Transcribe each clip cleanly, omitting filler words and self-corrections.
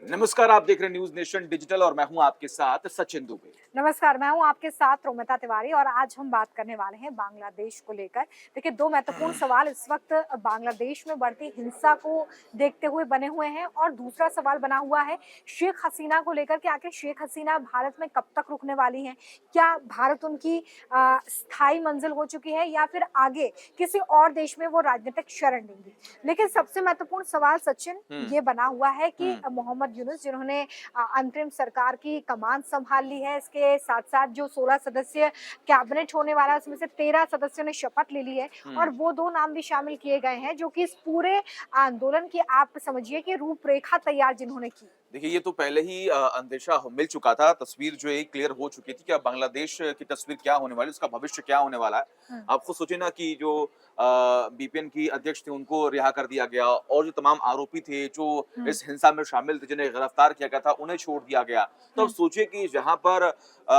नमस्कार, आप देख रहे हैं न्यूज नेशन डिजिटल और मैं हूं आपके साथ सचिन दुबे। नमस्कार, मैं हूं आपके साथ रोमिता तिवारी और आज हम बात करने वाले हैं बांग्लादेश को लेकर। देखिए, दो महत्वपूर्ण सवाल इस वक्त बांग्लादेश में बढ़ती हिंसा को देखते हुए बने हुए हैं और दूसरा सवाल बना हुआ है शेख हसीना को लेकर कि आखिर शेख हसीना भारत में कब तक रुकने वाली हैं? क्या भारत उनकी स्थायी मंजिल हो चुकी है या फिर आगे किसी और देश में वो राजनीतिक शरण लेंगी? लेकिन सबसे महत्वपूर्ण सवाल सचिन हम्म। ये बना हुआ है कि हम्म। मोहम्मद यूनुस जिन्होंने अंतरिम सरकार की कमान संभाल ली है। इसके साथ-साथ जो 16 सदस्यीय कैबिनेट होने वाला है उसमें से 13 सदस्यों ने शपथ ले ली है और हम्म। वो 2 नाम भी शामिल किए गए हैं जो कि इस पूरे आंदोलन की आप समझिए कि रूपरेखा तैयार जिन्होंने की। देखिए, ये तो पहले ही अंदेशा मिल चुका था। तस्वीर जो है क्लियर हो चुकी थी कि अब बांग्लादेश की तस्वीर क्या होने वाली है, उसका भविष्य क्या होने वाला है। हुँ, आप खुद सोचिए ना कि जो बीपीएन की अध्यक्ष थे उनको रिहा कर दिया गया और जो तमाम आरोपी थे जो हुँ, इस हिंसा में शामिल थे, जिन्हें गिरफ्तार किया गया था, उन्हें छोड़ दिया गया। तो अब हुँ, सोचिए कि जहाँ पर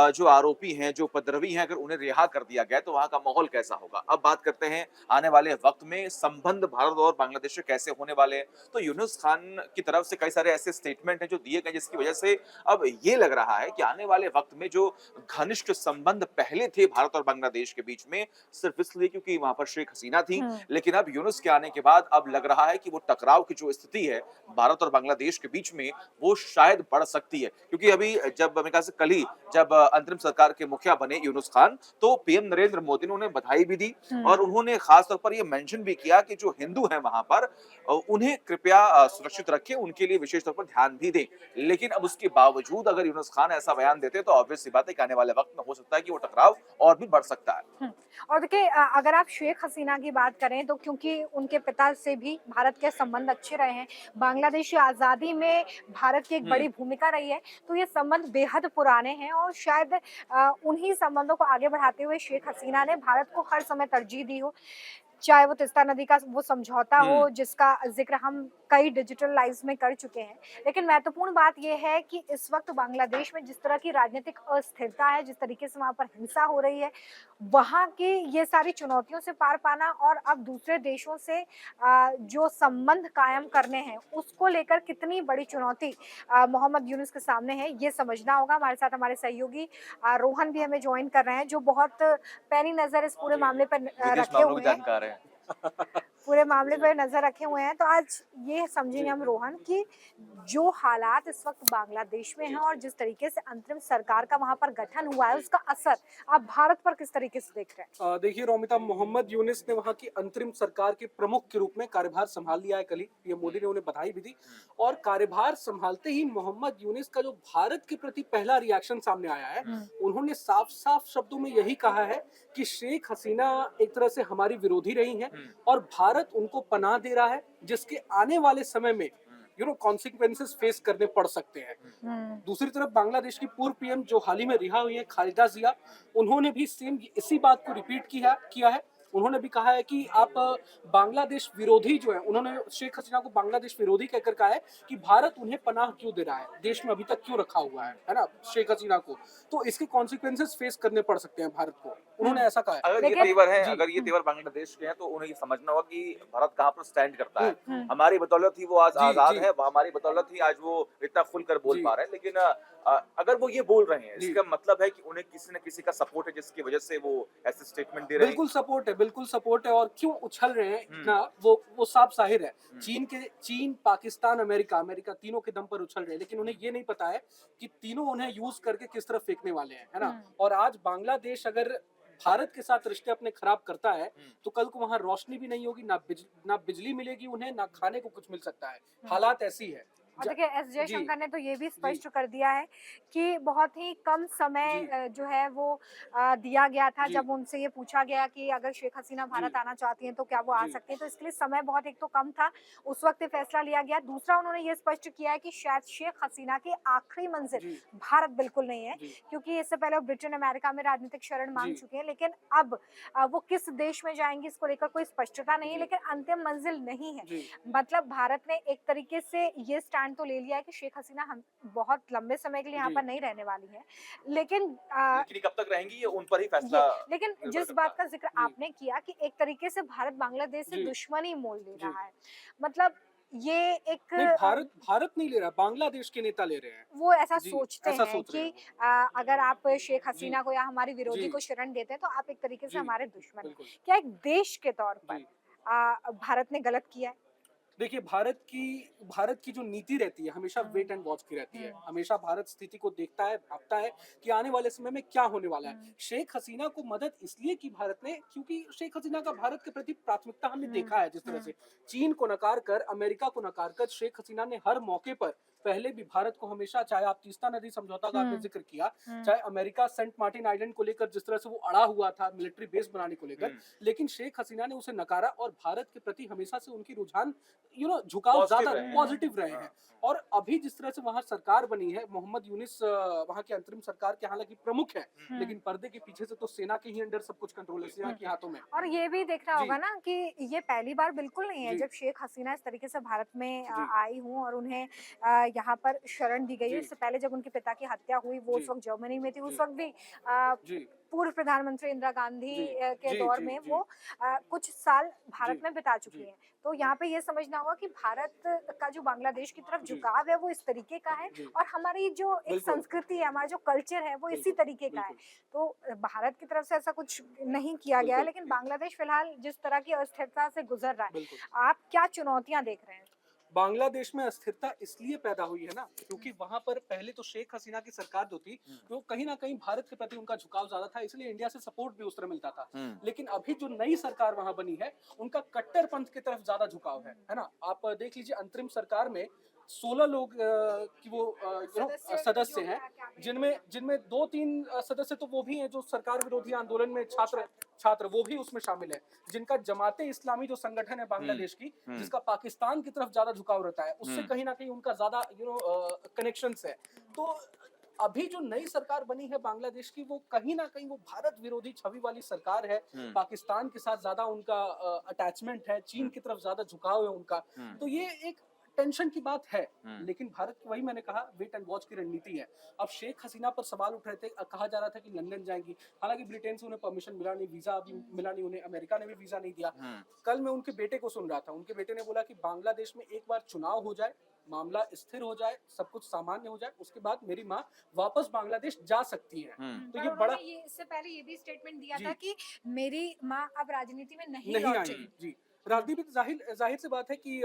जो आरोपी हैं, जो उपद्रवी हैं, अगर उन्हें रिहा कर दिया गया तो वहाँ का माहौल कैसा होगा? अब बात करते हैं आने वाले वक़्त में संबंध भारत और बांग्लादेश के कैसे होने वाले हैं। तो यूनुस खान की तरफ से कई सारे ऐसे स्टेटमेंट हैं जो दिए गए, जिसकी वजह से अब ये लग रहा है कि आने वाले वक्त में जो घनिष्ठ संबंध पहले थे भारत और बांग्लादेश के बीच में, सिर्फ इसलिए क्योंकि वहां पर शेख हसीना थी, हुँ, लेकिन अब यूनुस के आने के बाद अब लग रहा है कि वो टकराव की जो स्थिति है भारत और बांग्लादेश के बीच में, वो शायद बढ़ सकती है। क्योंकि अभी जब मेरे ख्याल से कल ही जब अंतरिम सरकार के मुखिया बने यूनुस खान, तो पीएम नरेंद्र मोदी ने उन्हें बधाई भी दी हुँ। और उन्होंने खास तौर पर ये मेंशन भी किया कि जो हिंदू हैं वहां पर उन्हें कृपया सुरक्षित रखें, उनके लिए विशेष तौर पर ध्यान भी दें। लेकिन अब उसके बावजूद अगर यूनुस खान ऐसा बयान देते तो ऑब्वियस सी बात है कि आने वाले वक्त में हो सकता है कि वो टकराव और भी बढ़ सकता है। हुँ। और देखिए अगर आप शेख हसीना की बात करें तो क्योंकि उनके पिता से भी भारत के संबंध अच्छे रहे हैं, बांग्लादेश की आज़ादी में भारत की एक हुँ। बड़ी भूमिका रही है, तो ये संबंध बेहद पुराने हैं और शायद उन्हीं संबंधों को आगे बढ़ाते हुए शेख हसीना ने भारत को हर समय तरजीह दी हो। चाहे वो तीस्ता नदी का वो समझौता हुँ। हो जिसका ज़िक्र हम कई डिजिटल लाइव्स में कर चुके हैं। लेकिन महत्वपूर्ण बात ये है कि इस वक़्त बांग्लादेश में जिस तरह की राजनीतिक अस्थिरता है, जिस तरीके से वहाँ पर हिंसा हो रही है, वहाँ की ये सारी चुनौतियों से पार पाना और अब दूसरे देशों से जो संबंध कायम करने हैं, उसको लेकर कितनी बड़ी चुनौती मोहम्मद यूनुस के सामने है, ये समझना होगा। हमारे साथ हमारे सहयोगी रोहन भी हमें जॉइन कर रहे हैं, जो बहुत पैनी नज़र इस पूरे मामले पर विदेश रखे मामलों के हुए हैं। जानकार हैं। पूरे मामले पर नज़र रखे हुए हैं। तो आज ये समझेंगे हम रोहन कि जो हालात इस वक़्त बांग्लादेश में हैं और जिस तरीके से अंतरिम सरकार का वहाँ पर गठन हुआ है, उसका असर आप भारत पर किस तरीके से देख रहे हैं? देखिए रोमिता, मोहम्मद यूनिस ने वहाँ की अंतरिम सरकार के प्रमुख के रूप में कार्यभार संभाल लिया है। कल ही पीएम मोदी ने उन्हें बधाई भी दी और कार्यभार संभालते ही मोहम्मद यूनिस का जो भारत के प्रति पहला रिएक्शन सामने आया है, हुँ, उन्होंने साफ साफ शब्दों में यही कहा है कि शेख हसीना एक तरह से हमारी विरोधी रही हैं हुँ। और भारत उनको पनाह दे रहा है, जिसके आने वाले समय में कॉन्सिक्वेंसेस फेस करने पड़ सकते हैं। हुँ। दूसरी तरफ बांग्लादेश की पूर्व पीएम जो हाल ही में रिहा हुई है, खालिदा जिया, उन्होंने भी सेम इसी बात को रिपीट किया है। उन्होंने भी कहा है कि आप बांग्लादेश विरोधी जो है, उन्होंने शेख हसीना को बांग्लादेश विरोधी कहकर कहा है कि भारत उन्हें पनाह क्यों दे रहा है, देश में अभी तक क्यों रखा हुआ है ना, शेख हसीना को। तो इसके कॉन्सिक्वेंसेस फेस करने पड़ सकते हैं भारत को, उन्होंने हुँ, ऐसा कहा है। अगर ये लेकिन तेवर हैं, जी। अगर ये हुँ, तेवर बांग्लादेश के हैं, तो उन्हें ये समझना होगा कि भारत कहाँ पर स्टैंड करता है। हुँ, हमारी बदौलत ही वो आज जी आज़ाद जी है, हमारी बदौलत ही आज वो इतना खुलकर बोल जी पा रहे हैं। लेकिन अगर वो ये बोल रहे हैं, जी इसका मतलब है कि उन्हें किसी न किसी का सपोर्ट है, जिसकी वजह से वो ऐसे स्टेटमेंट दे रहे हैं। बिल्कुल सपोर्ट है, बिल्कुल सपोर्ट है। और क्यों उछल रहे हैं हुँ। इतना, वो साफ ज़ाहिर है। हुँ। चीन, पाकिस्तान, अमेरिका तीनों के दम पर उछल रहे हैं, लेकिन उन्हें ये नहीं पता है कि तीनों उन्हें यूज़ करके किस तरफ फेंकने वाले हैं, है ना? हुँ, और आज बांग्लादेश अगर भारत के साथ रिश्ते अपने खराब करता है, हुँ। तो कल को वहाँ रोशनी भी नहीं होगी, ना बिजली मिलेगी उन्हें, ना खाने को कुछ मिल सकता है। हुँ। हालात ऐसी है। और ज देखिए एस जी, जयशंकर ने तो ये भी जी, स्पष्ट कर दिया है कि बहुत ही कम समय जी, जो है वो दिया गया था जी, जब उनसे ये पूछा गया कि अगर शेख हसीना जी, भारत आना चाहती हैं तो क्या वो आ जी, सकती हैं, तो इसके लिए समय बहुत एक तो कम था, उस वक्त ये फैसला लिया गया। दूसरा उन्होंने ये स्पष्ट किया है कि शायद शेख हसीना की आखिरी मंजिल जी, भारत बिल्कुल नहीं है, जी, क्योंकि इससे पहले वो ब्रिटेन अमेरिका में राजनीतिक शरण मांग जी, चुके हैं, लेकिन अब वो किस देश में जाएंगी इसको लेकर कोई स्पष्टता नहीं है, जी, लेकिन अंतिम मंजिल नहीं है। जी, मतलब भारत ने एक तरीके से ये स्टैंड तो ले लिया है कि शेख हसीना हम बहुत लंबे समय के लिए यहाँ जी, पर नहीं रहने वाली है। लेकिन लेकिन ये कब तक रहेंगी, ये उन पर ही ये फैसला लेकिन निर्भर जिस करता बात है। का ज़िक्र जी, आपने किया कि एक तरीके से भारत बांग्लादेश से जी, दुश्मनी मोल ले जी, रहा है। मतलब ये एक नहीं, भारत नहीं ले रहा, बांग्लादेश के नेता ले रहे हैं। वो ऐसा जी, सोचते ऐसा हैं सोच रहे कि हैं वो। अगर आप शेख जी, हसीना को या हमारे विरोधी जी, को शरण देते हैं तो आप एक तरीके से जी, हमारे दुश्मन हैं। बिल्कुल। क्या एक देश के तौर पर जी। भारत ने गलत किया है? देखिए, भारत की जो नीति रहती है हमेशा हुँ, वेट एंड वॉच की रहती है। हुँ, हमेशा भारत स्थिति को देखता है, भाँपता है कि आने वाले समय में क्या होने वाला है। हुँ, शेख हसीना को मदद इसलिए की भारत ने, क्योंकि शेख हसीना का भारत के प्रति प्राथमिकता हमने हुँ, देखा है जिस तरह हुँ, से। चीन को नकार कर, अमेरिका को नकार कर शेख हसीना ने हर मौके पर पहले भी भारत को हमेशा, चाहे आप तीस्ता नदी समझौता का आपने हुँ, ज़िक्र किया, हुँ, चाहे अमेरिका सेंट मार्टिन आइलैंड को लेकर जिस तरह से वो अड़ा हुआ था मिलिट्री बेस बनाने को लेकर, हुँ, लेकिन शेख हसीना ने उसे नकारा और भारत के प्रति हमेशा से उनकी रुझान झुकाव पॉजिटिव ज्यादा रहे हैं। पॉजिटिव रहे हाँ, हैं। हाँ। और अभी जिस तरह से वहां सरकार बनी है, मोहम्मद यूनिस वहां के अंतरिम सरकार के हालांकि प्रमुख है, हुँ, लेकिन पर्दे के पीछे से तो सेना के ही अंडर सब कुछ कंट्रोल है, सेना हुँ। के हाथों में। और ये भी देखना जी, होगा ना कि ये पहली बार बिल्कुल नहीं है जी, जब शेख हसीना इस तरीके से भारत में जी, आई हों और उन्हें यहाँ पर शरण दी गई है। जी, इससे पहले जब उनके पिता की हत्या हुई वो जी, उस वक़्त जर्मनी में थी, उस जी, वक़्त भी अ, जी, पूर्व प्रधानमंत्री इंदिरा गांधी जी, के जी, दौर जी, में जी, वो कुछ साल जी, भारत में बिता चुकी जी, हैं। तो यहाँ पे ये समझना होगा कि भारत का जो बांग्लादेश की तरफ जी, झुकाव है वो इस तरीके का है जी, और हमारी जो एक बिल्कुल, संस्कृति है, हमारा जो कल्चर है वो इसी बिल्कुल, तरीके का है। बिल्कुल, तो भारत की तरफ से ऐसा कुछ नहीं किया गया है, बिल्कुल, लेकिन बांग्लादेश फिलहाल जिस तरह की अस्थिरता से गुजर रहा है, बिल्कुल। आप क्या चुनौतियाँ देख रहे हैं? बांग्लादेश में अस्थिरता इसलिए पैदा हुई है ना, क्योंकि वहां पर पहले तो शेख हसीना की सरकार जो थी, हुँ, वो कहीं ना कहीं भारत के प्रति उनका झुकाव ज्यादा था, इसलिए इंडिया से सपोर्ट भी उस तरह मिलता था। हुँ, लेकिन अभी जो नई सरकार वहां बनी है, उनका कट्टरपंथ की तरफ ज्यादा झुकाव है ना। आप देख लीजिए, अंतरिम सरकार में 16 लोग की वो सदस्य हैं, जिनमें जिनमें 2-3 सदस्य तो वो भी हैं जो सरकार विरोधी आंदोलन में छात्र छात्र वो भी उसमें शामिल है, जिनका जमाते इस्लामी जो संगठन है हुँ, बांग्लादेश की, हुँ, जिसका पाकिस्तान की तरफ ज्यादा झुकाव रहता है, उससे हुँ, कहीं ना कहीं उनका ज्यादा कनेक्शंस है। तो अभी जो नई सरकार बनी है बांग्लादेश की, वो कहीं ना कहीं वो भारत विरोधी छवि वाली सरकार है। हुँ, पाकिस्तान के साथ ज्यादा उनका अटैचमेंट है, चीन हुँ, की तरफ ज्यादा झुकाव है उनका। हुँ, तो ये एक टेंशन की बात है। हुँ, लेकिन भारत की, वही मैंने कहा, वेट एंड वॉच की रणनीति है। अब शेख हसीना पर सवाल उठ रहे थे, कहा जा रहा था कि लंदन जाएंगी, हालांकि ब्रिटेन से उन्हें परमिशन मिला नहीं, वीजा अभी मिला नहीं उन्हें, अमेरिका ने भी वीजा नहीं दिया। हुँ, कल मैं उनके बेटे को सुन रहा था, उनके बेटे ने बोला कि बांग्लादेश में एक बार चुनाव हो जाए, मामला स्थिर हो जाए, सब कुछ सामान्य हो जाए, उसके बाद मेरी माँ वापस बांग्लादेश जा सकती है। हुँ, तो पर ये बड़ा, उन्होंने ये इससे पहले ये भी स्टेटमेंट दिया था जी, कि मेरी माँ अब राजनीति में नहीं नहीं आएंगी। लौटेगी। जी, हुँ, राजनीति में जाहिर जाहिर सी बात है कि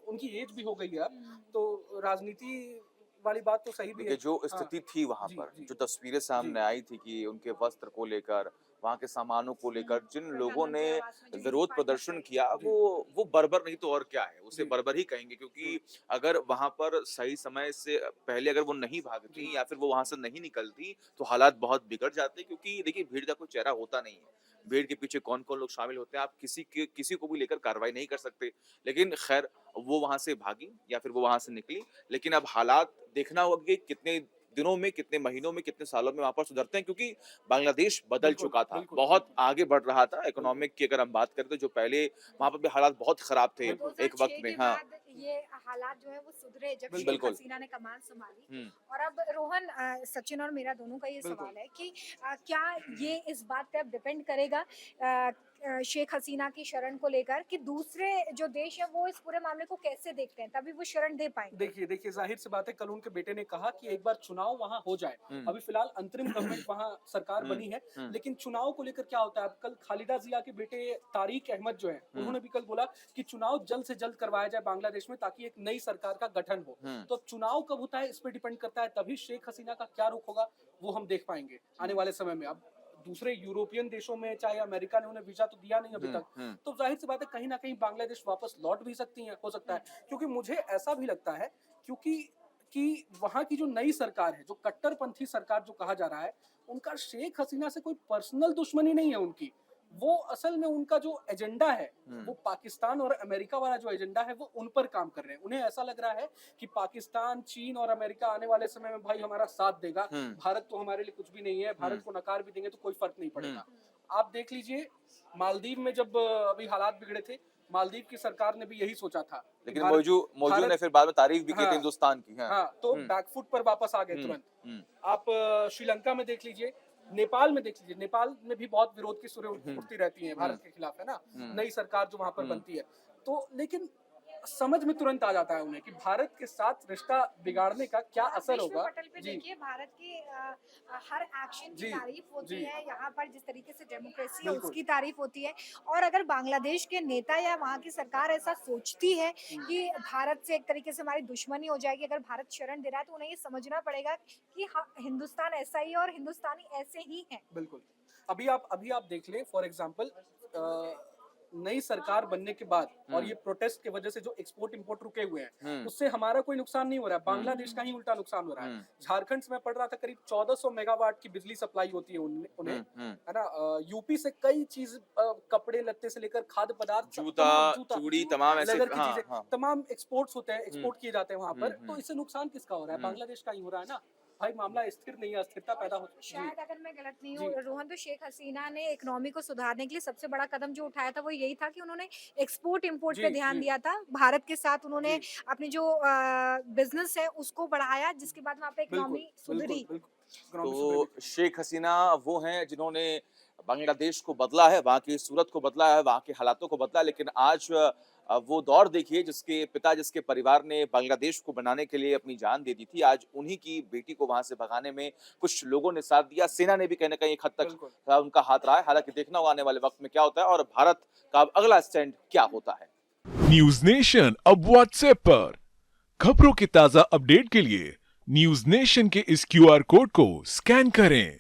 उनकी एज भी हो गई है अब, हुँ, तो राजनीति वाली बात तो सही भी देखिए है। जो हाँ, स्थिति थी वहाँ जी, पर, जी, जो तस्वीरें जी, सामने आई थी कि उनके वस्त्र को लेकर, वहाँ के सामानों को लेकर हुँ, जिन लोगों ने प्रधानमंत्री आवास में जो ईंट विरोध पाटना प्रदर्शन चाहिए। किया, जी, वो बर्बर नहीं तो और क्या है, उसे जी, बर्बर ही कहेंगे क्योंकि जी, अगर वहाँ पर सही समय से पहले अगर वो नहीं जी, भागती या फिर वो वहाँ से नहीं निकलती, तो हालात बहुत बिगड़ जाते क्योंकि देखिए भीड़ का कोई चेहरा होता नहीं है। भीड़ के पीछे कौन-कौन लोग शामिल होते हैं, आप किसी को भी लेकर कार्रवाई नहीं कर सकते। लेकिन खैर वो वहाँ से भागी या फिर वो वहाँ से निकली, लेकिन अब हालात देखना होगा कि कितने दिनों में, कितने महीनों में, कितने सालों में वहाँ पर सुधरते हैं क्योंकि बांग्लादेश बदल बिल्कुल, चुका था, बिल्कुल, बहुत बिल्कुल, आगे बढ़ रहा था। बिल्कुल, इकोनॉमिक की अगर हम बात करें तो जो पहले वहाँ पर भी हालात बहुत खराब थे बिल्कुल, एक वक़्त 2006 में। के हाँ, बाद ये हालात जो है वो सुधरे जब बिल्कुल, शेख बिल्कुल। हसीना ने कमान संभाली। हुँ, और अब रोहन, सचिन और मेरा दोनों का ये बिल्कुल। सवाल है कि क्या ये इस बात पे अब डिपेंड करेगा शेख हसीना की शरण को लेकर कि दूसरे जो देश है वो इस पूरे मामले को कैसे देखते हैं, तभी वो शरण दे पाएंगे। देखिए, ज़ाहिर-सी बात है, कल उनके बेटे ने कहा कि एक बार चुनाव वहाँ हो जाए। हुँ, अभी फ़िलहाल अंतरिम गवर्नमेंट वहाँ सरकार हुँ, बनी है, हुँ, लेकिन चुनाव को लेकर क्या होता है, अब कल खालिदा ज़िया के बेटे तारिक अहमद जो हैं, हुँ, उन्होंने भी कल बोला कि चुनाव जल्द से जल्द करवाया जाए बांग्लादेश में, ताकि एक नई सरकार का गठन हो। हुँ, तो अब चुनाव कब होता है, इस पे डिपेंड करता है, तभी शेख हसीना का क्या रुख होगा, वो हम देख पाएँगे आने वाले समय में। अब दूसरे यूरोपियन देशों में, चाहे अमेरिका ने उन्हें वीज़ा तो दिया नहीं अभी हुँ, तक, हुँ, तो ज़ाहिर-सी बात है, कहीं न कहीं बांग्लादेश वापस लौट भी सकती हैं, हो सकता है। क्योंकि मुझे ऐसा भी लगता है, क्योंकि कि वहाँ की जो नई सरकार है, जो कट्टरपंथी सरकार जो कहा जा रहा है, उनका शेख हसीना से कोई पर्सनल दुश्मनी नहीं है उनकी। वो असल में उनका जो एजेंडा है, हुँ, वो पाकिस्तान और अमेरिका वाला जो एजेंडा है, वो उन पर काम कर रहे हैं। उन्हें ऐसा लग रहा है कि पाकिस्तान, चीन और अमेरिका आने वाले समय में भाई हमारा साथ देगा। हुँ, भारत तो हमारे लिए कुछ भी नहीं है, हुँ, भारत को नकार भी देंगे तो कोई फ़र्क नहीं हुँ। पड़ेगा। आप देख लीजिए, मालदीव में जब अभी हालात बिगड़े थे, मालदीव की सरकार ने भी यही सोचा था कि लेकिन भारत मौजू ने भारत फिर बाद में तारीफ़ भी की थी हाँ, हिंदुस्तान की। हाँ, हाँ, तो हुँ, बैकफुट पर वापस आ गए हुँ, तुरंत। हुँ, आप श्रीलंका में देख लीजिए, नेपाल में देख लीजिए, नेपाल में भी बहुत विरोध की सुरें हुँ, उठती रहती हैं हुँ, भारत के खिलाफ, है ना? हुँ, नई सरकार जो वहाँ पर हुँ, बनती है। तो लेकिन समझ में तुरंत आ जाता है उन्हें कि भारत के साथ रिश्ता बिगाड़ने का क्या आप असर विश्व होगा। पटल पे जी, देखिए भारत के हर एक्शन की जी, तारीफ होती जी, है, यहाँ पर जिस तरीके से डेमोक्रेसी है बिल्कुल। उसकी तारीफ होती है। और अगर बांग्लादेश के नेता या वहाँ की सरकार ऐसा सोचती है कि भारत से एक तरीके से हमारी दुश्मनी हो जाएगी, अगर भारत शरण दे रहा है तो उन्हें ये समझना पड़ेगा कि हाँ, हिंदुस्तान ऐसा ही है और हिंदुस्तानी ऐसे ही हैं। बिल्कुल। अभी आप देख लें फॉर एग्जांपल नई सरकार बनने के बाद और ये प्रोटेस्ट की वजह से जो एक्सपोर्ट इंपोर्ट रुके हुए हैं उससे हमारा कोई नुकसान नहीं हो रहा है, बांग्लादेश का ही उल्टा नुकसान हो रहा है। झारखंड से मैं पढ़ रहा था करीब 1400 मेगावाट की बिजली सप्लाई होती है उन्हें, है ना। यूपी से कई चीज कपड़े लत्ते से लेकर खाद्य पदार्थ जूता, जूता चूड़ी, तमाम ऐसे लेदर की हाँ, चीजें हाँ। तमाम एक्सपोर्ट्स होते हैं, एक्सपोर्ट किए जाते हैं वहां पर। हम्म, तो इससे नुकसान किसका हो रहा है? हम्म। बांग्लादेश का ही हो रहा है ना भाई। मामला स्थिर नहीं है, अस्थिरता पैदा हो जी, शायद अगर मैं गलत नहीं जी। हूँ रोहन, तो शेख हसीना ने इकोनॉमी को सुधारने के लिए सबसे बड़ा कदम जो उठाया था वो यही था कि उन्होंने एक्सपोर्ट इंपोर्ट पे जी, ध्यान जी, दिया था। भारत के साथ उन्होंने जी। अपनी जो बिजनेस है उसको बढ़ाया, जिसके बाद वहाँ पे बिल्कुल, इकोनॉमी सुधरी। बिल्कुल। इकोनॉमी सुधरी। तो शेख हसीना वो हैं जिन्होंने बांग्लादेश को बदला है, वहाँ की सूरत को बदला है, वहाँ के हालातों को बदला। लेकिन आज वो दौर देखिए जिसके पिता, जिसके परिवार ने बांग्लादेश को बनाने के लिए अपनी जान दे दी थी, आज उन्हीं की बेटी को वहाँ से भगाने में कुछ लोगों ने साथ दिया। सेना ने भी कहीं न कहीं एक हद तक बिल्कुल। उनका हाथ रहा है। हालाँकि देखना होगा आने वाले वक़्त में क्या होता है और भारत का अब अगला स्टैंड क्या होता है। न्यूज नेशन अब व्हाट्सएप पर खबरों के ताजा अपडेट के लिए न्यूज नेशन के इस क्यूआर कोड को स्कैन करें